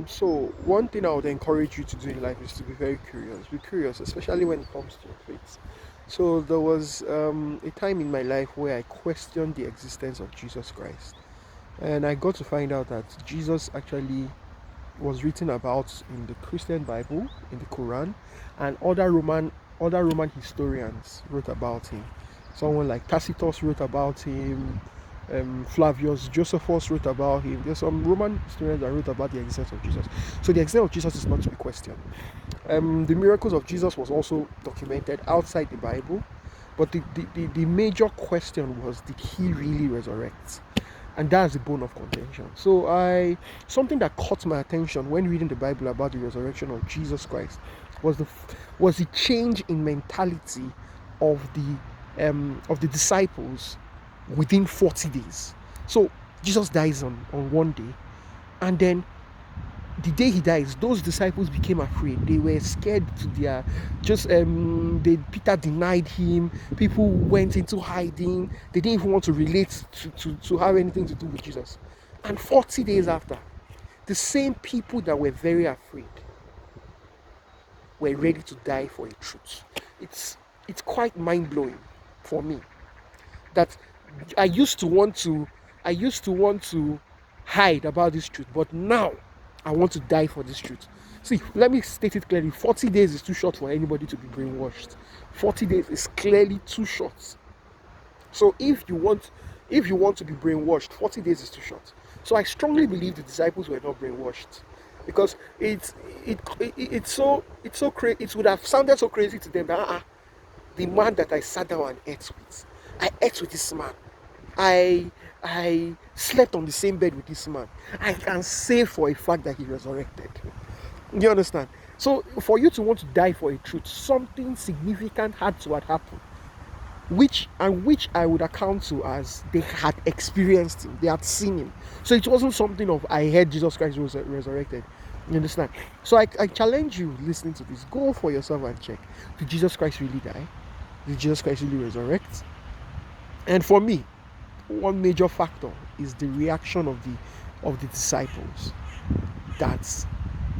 So one thing I would encourage you to do in life is to be very curious. Be curious, especially when it comes to your faith. So there was a time in my life where I questioned the existence of Jesus Christ, and I got to find out that Jesus actually was written about in the Christian Bible, in the Quran, and other Roman historians wrote about him. Someone like Tacitus wrote about him. Flavius Josephus wrote about him. There's some Roman historians that wrote about the existence of Jesus. So the existence of Jesus is not to be questioned. The miracles of Jesus was also documented outside the Bible, but the major question was, did he really resurrect? And that's the bone of contention. So I something that caught my attention when reading the Bible about the resurrection of Jesus Christ was the change in mentality of the disciples within 40 days. So Jesus dies on one day, and then the day he dies, those disciples became afraid. They were scared to their just Peter denied him. People went into hiding. They didn't even want to relate to have anything to do with Jesus. And 40 days after, the same people that were very afraid were ready to die for a truth. It's it's quite mind-blowing for me that I used to want to I used to want to hide about this truth, but now I want to die for this truth. See, let me state it clearly. 40 days is too short for anybody to be brainwashed. 40 days is clearly too short. So if you want to be brainwashed, 40 days is too short. So I strongly believe the disciples were not brainwashed because it would have sounded so crazy to them that the man that I sat down and ate with. I ate with this man. I I slept on the same bed with this man. I can say for a fact that he resurrected. You understand? So for you to want to die for a truth, something significant had to have happened, which I would account to as they had experienced him, they had seen him. So it wasn't something of I heard Jesus Christ was resurrected. You understand? So I challenge you listening to this, go for yourself and check. Did Jesus Christ really die? Did Jesus Christ really resurrect? And for me, one major factor is the reaction of the disciples. That's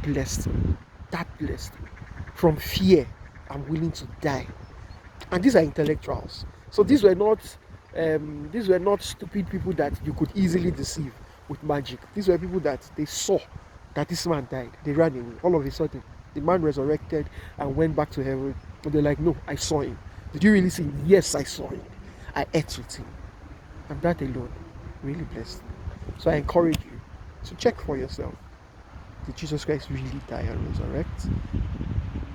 blessed me. That blessed me. From fear, I'm willing to die. And these are intellectuals. So these were not stupid people that you could easily deceive with magic. These were people that they saw that this man died. They ran away. All of a sudden, the man resurrected and went back to heaven. And they're like, no, I saw him. Did you really see him? Yes, I saw him. I ate with him. And that alone really blessed me. So I encourage you to check for yourself. Did Jesus Christ really die and resurrect?